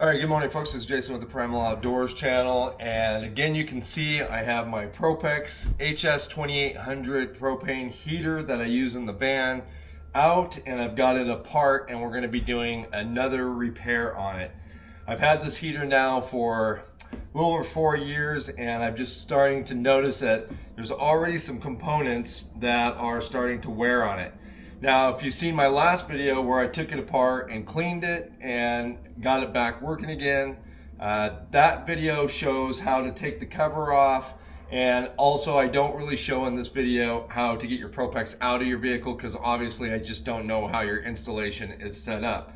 All right, good morning folks, this is Jason with the Primal Outdoors channel, and again you can see I have my Propex HS2800 propane heater that I use in the van out, and I've got it apart and we're going to be doing another repair on it. I've had this heater now for a little over 4 years, and I'm just starting to notice that there's already some components that are starting to wear on it. Now, if you've seen my last video where I took it apart and cleaned it and got it back working again, that video shows how to take the cover off, and also I don't really show in this video how to get your Propex out of your vehicle because obviously I just don't know how your installation is set up.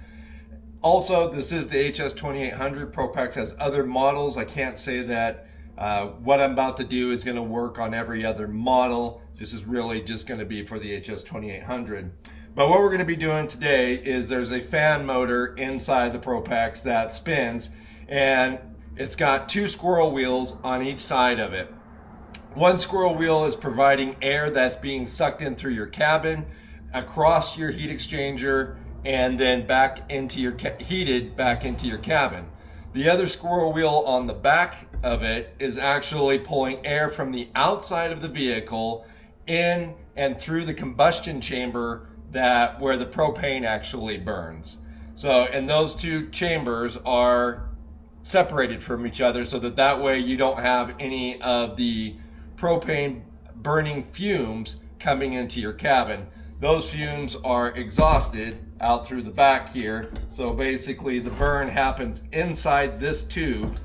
Also, this is the HS2800. Propex has other models. I can't say that what I'm about to do is going to work on every other model. This is really just going to be for the HS2800. But what we're going to be doing today is there's a fan motor inside the Propex that spins, and it's got 2 squirrel wheels on each side of it. One squirrel wheel is providing air that's being sucked in through your cabin, across your heat exchanger, and then back into your heated back into your cabin. The other squirrel wheel on the back of it is actually pulling air from the outside of the vehicle in and through the combustion chamber where the propane actually burns. So, and those 2 chambers are separated from each other so that way you don't have any of the propane burning fumes coming into your cabin. Those fumes are exhausted out through the back here. So basically the burn happens inside this tube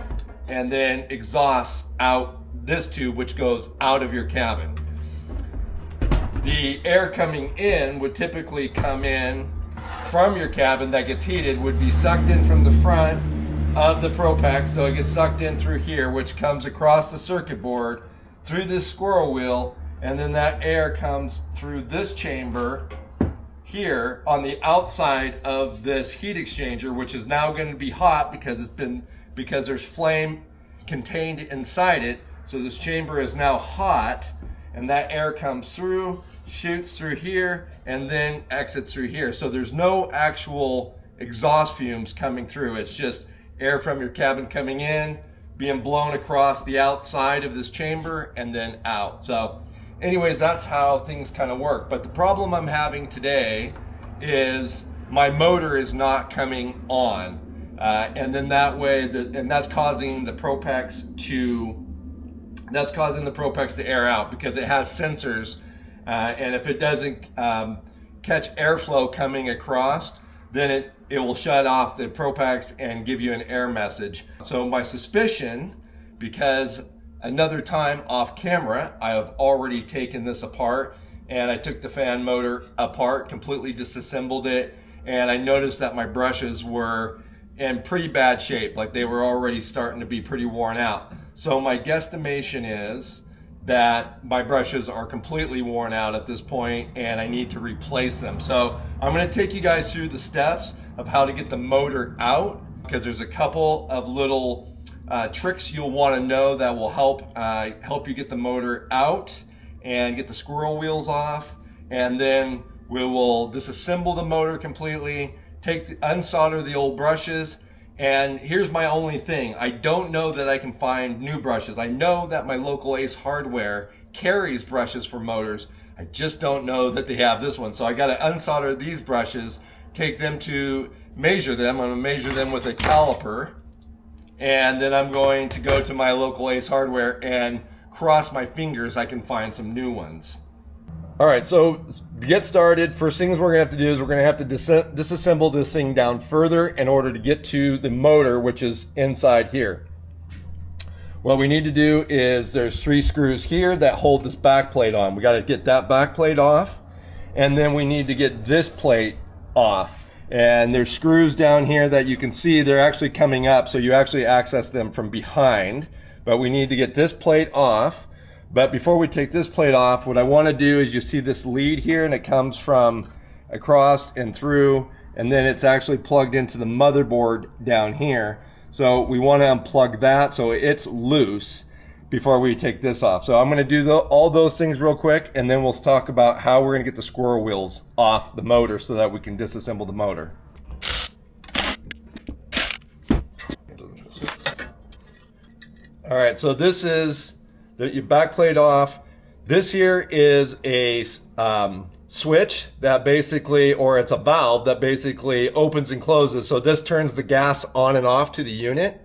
and then exhausts out this tube, which goes out of your cabin. The air coming in would typically come in from your cabin that gets heated, would be sucked in from the front of the Propex. So it gets sucked in through here, which comes across the circuit board through this squirrel wheel, and then that air comes through this chamber here on the outside of this heat exchanger, which is now going to be hot because there's flame contained inside it. So this chamber is now hot, and that air comes through, shoots through here, and then exits through here. So there's no actual exhaust fumes coming through. It's just air from your cabin coming in, being blown across the outside of this chamber, and then out. So anyways, that's how things kind of work. But the problem I'm having today is my motor is not coming on. And then that way, and that's causing the Propex to air out because it has sensors. And if it doesn't catch airflow coming across, then it will shut off the Propex and give you an error message. So my suspicion, because another time off camera, I have already taken this apart, and I took the fan motor apart, completely disassembled it, and I noticed that my brushes were in pretty bad shape, like they were already starting to be pretty worn out. So my guesstimation is that my brushes are completely worn out at this point and I need to replace them. So I'm going to take you guys through the steps of how to get the motor out, because there's a couple of little tricks you'll want to know that will help you get the motor out and get the squirrel wheels off. And then we will disassemble the motor completely, unsolder the old brushes. And here's my only thing: I don't know that I can find new brushes. I know that my local Ace Hardware carries brushes for motors. I just don't know that they have this one. So I got to unsolder these brushes, take them to measure them. I'm going to measure them with a caliper, and then I'm going to go to my local Ace Hardware and cross my fingers I can find some new ones. All right, so to get started, first things we're gonna have to do is we're gonna have to disassemble this thing down further in order to get to the motor, which is inside here. What we need to do is there's 3 screws here that hold this back plate on. We gotta get that back plate off, and then we need to get this plate off. And there's screws down here that you can see, they're actually coming up, so you actually access them from behind. But we need to get this plate off. But before we take this plate off, what I want to do is, you see this lead here, and it comes from across and through, and then it's actually plugged into the motherboard down here. So we want to unplug that so it's loose before we take this off. So I'm going to do all those things real quick, and then we'll talk about how we're going to get the squirrel wheels off the motor so that we can disassemble the motor. All right, so this is your back plate off. This here is a switch that basically, or it's a valve that basically opens and closes. So this turns the gas on and off to the unit.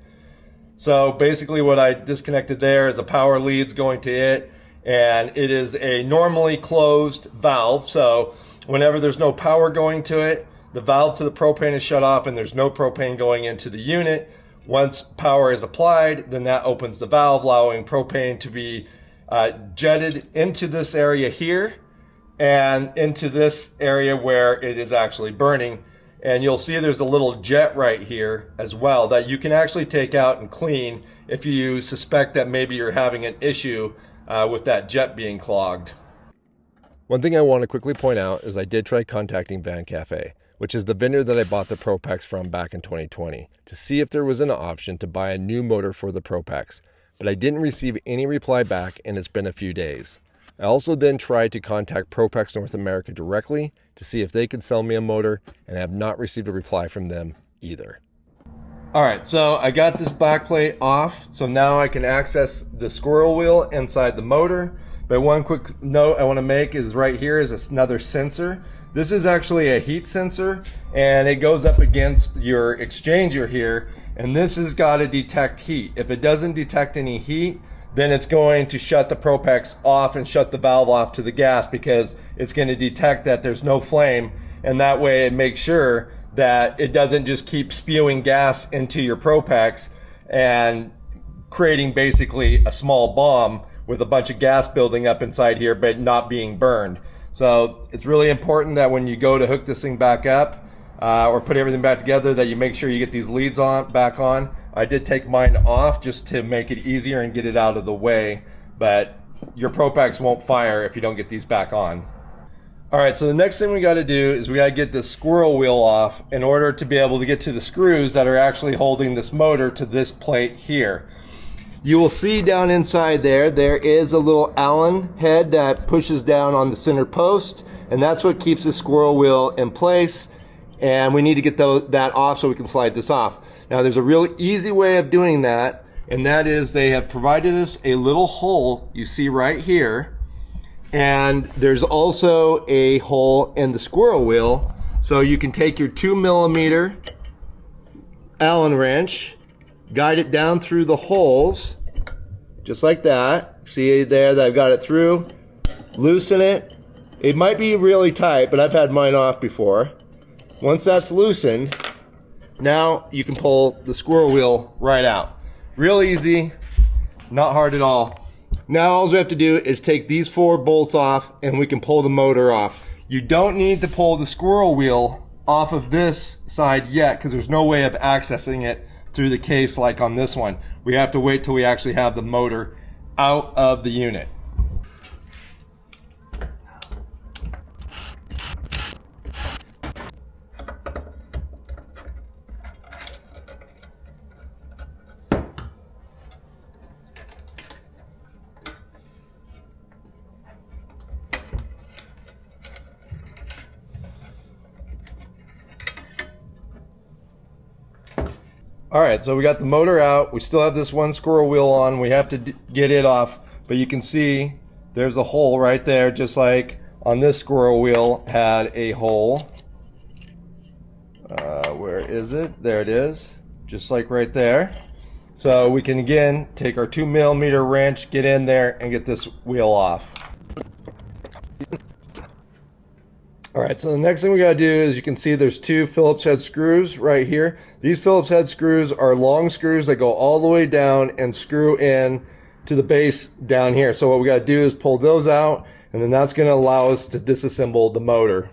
So basically what I disconnected there is the power leads going to it, and it is a normally closed valve. So whenever there's no power going to it, the valve to the propane is shut off and there's no propane going into the unit. Once power is applied, then that opens the valve, allowing propane to be jetted into this area here and into this area where it is actually burning. And you'll see there's a little jet right here as well that you can actually take out and clean if you suspect that maybe you're having an issue with that jet being clogged. One thing I want to quickly point out is I did try contacting Van Cafe, which is the vendor that I bought the Propex from back in 2020, to see if there was an option to buy a new motor for the Propex, but I didn't receive any reply back, and it's been a few days. I also then tried to contact Propex North America directly to see if they could sell me a motor, and I have not received a reply from them either. All right, so I got this back plate off, so now I can access the squirrel wheel inside the motor. But one quick note I want to make is right here is another sensor. This is actually a heat sensor, and it goes up against your exchanger here, and this has got to detect heat. If it doesn't detect any heat, then it's going to shut the Propex off and shut the valve off to the gas, because it's going to detect that there's no flame, and that way it makes sure that it doesn't just keep spewing gas into your Propex and creating basically a small bomb with a bunch of gas building up inside here but not being burned. So it's really important that when you go to hook this thing back up or put everything back together, that you make sure you get these leads back on. I did take mine off just to make it easier and get it out of the way, but your Propex won't fire if you don't get these back on. All right, so the next thing we got to do is we got to get this squirrel wheel off in order to be able to get to the screws that are actually holding this motor to this plate here. You will see down inside there is a little Allen head that pushes down on the center post, and that's what keeps the squirrel wheel in place, and we need to get that off so we can slide this off. Now there's a real easy way of doing that, and that is they have provided us a little hole you see right here, and there's also a hole in the squirrel wheel, so you can take your 2mm Allen wrench, guide it down through the holes just like that. See there that I've got it through, loosen it. It might be really tight, but I've had mine off before. Once that's loosened, now you can pull the squirrel wheel right out. Real easy, not hard at all. Now all we have to do is take these 4 bolts off and we can pull the motor off. You don't need to pull the squirrel wheel off of this side yet, because there's no way of accessing it through the case like on this one. We have to wait till we actually have the motor out of the unit. All right, so we got the motor out. We still have this one squirrel wheel on. We have to get it off, but you can see there's a hole right there, just like on this squirrel wheel had a hole. Where is it? There it is, just like right there. So we can again take our 2mm wrench, get in there and get this wheel off. All right, so the next thing we gotta do is, you can see there's 2 Phillips head screws right here. These Phillips head screws are long screws that go all the way down and screw in to the base down here. So what we gotta do is pull those out, and then that's gonna allow us to disassemble the motor.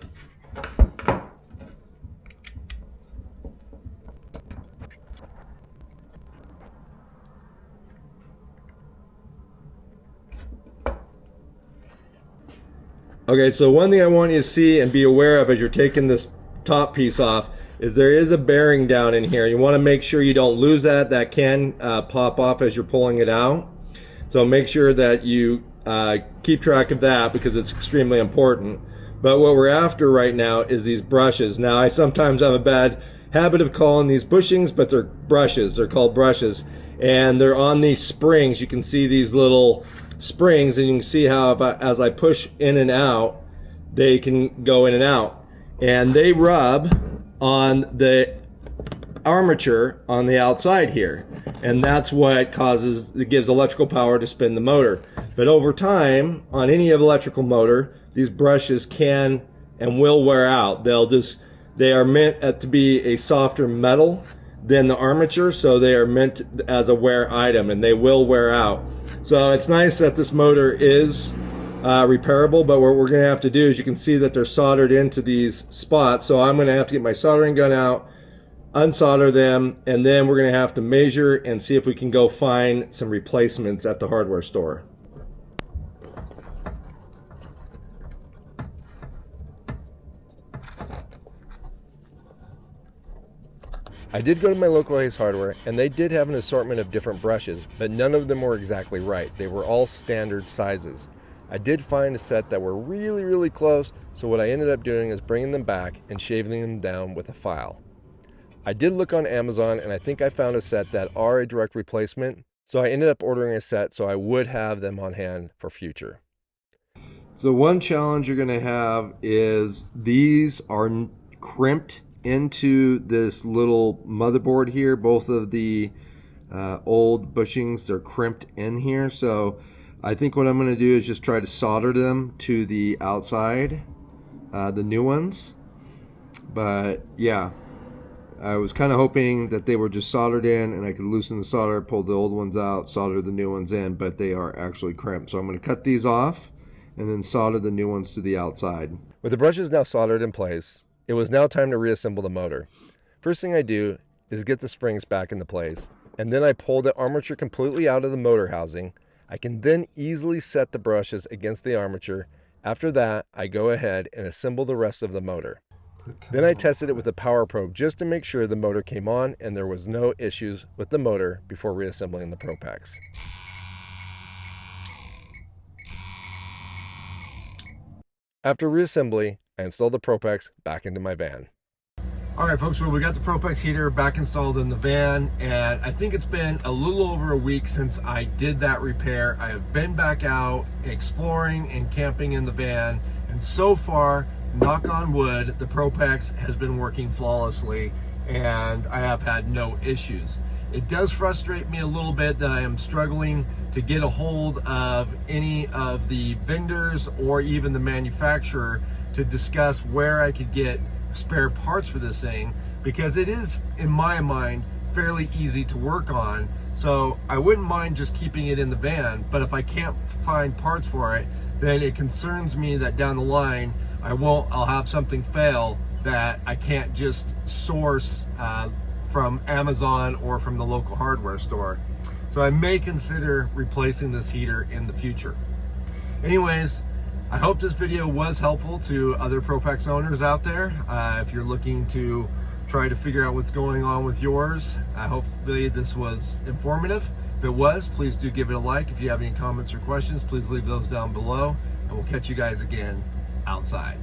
Okay, so one thing I want you to see and be aware of as you're taking this top piece off is there is a bearing down in here. You want to make sure you don't lose that. That can pop off as you're pulling it out. So make sure that you keep track of that, because it's extremely important. But what we're after right now is these brushes. Now I sometimes have a bad habit of calling these bushings, but they're brushes. They're called brushes, and they're on these springs. You can see these little springs, and you can see how as I push in and out, they can go in and out, and they rub on the armature on the outside here, and that's what gives electrical power to spin the motor. But over time, on any electrical motor, these brushes can and will wear out. They are meant to be a softer metal than the armature, so they are meant as a wear item, and they will wear out. So it's nice that this motor is repairable, but what we're going to have to do is, you can see that they're soldered into these spots, so I'm going to have to get my soldering gun out, unsolder them, and then we're going to have to measure and see if we can go find some replacements at the hardware store. I did go to my local Ace Hardware, and they did have an assortment of different brushes, but none of them were exactly right. They were all standard sizes. I did find a set that were really, really close, so what I ended up doing is bringing them back and shaving them down with a file. I did look on Amazon, and I think I found a set that are a direct replacement, so I ended up ordering a set so I would have them on hand for future. So one challenge you're going to have is these are crimped into this little motherboard here. Both of the old bushings, they're crimped in here, so I think what I'm going to do is just try to solder them to the outside, the new ones. But yeah, I was kind of hoping that they were just soldered in and I could loosen the solder, pull the old ones out, solder the new ones in, but they are actually crimped. So I'm going to cut these off and then solder the new ones to the outside. With the brushes now soldered in place, it was now time to reassemble the motor. First thing I do is get the springs back into place, and then I pull the armature completely out of the motor housing. I can then easily set the brushes against the armature. After that, I go ahead and assemble the rest of the motor. Then I tested it with a power probe just to make sure the motor came on and there was no issues with the motor before reassembling the Propex. After reassembly, I installed the Propex back into my van. All right, folks, well, we got the Propex heater back installed in the van, and I think it's been a little over a week since I did that repair. I have been back out exploring and camping in the van, and so far, knock on wood, the Propex has been working flawlessly, and I have had no issues. It does frustrate me a little bit that I am struggling to get a hold of any of the vendors or even the manufacturer to discuss where I could get spare parts for this thing, because it is, in my mind, fairly easy to work on. So I wouldn't mind just keeping it in the van, but if I can't find parts for it, then it concerns me that down the line I'll have something fail that I can't just source from Amazon or from the local hardware store. So I may consider replacing this heater in the future. Anyways, I hope this video was helpful to other Propex owners out there. If you're looking to try to figure out what's going on with yours, hopefully this was informative. If it was, please do give it a like. If you have any comments or questions, please leave those down below, and we'll catch you guys again outside.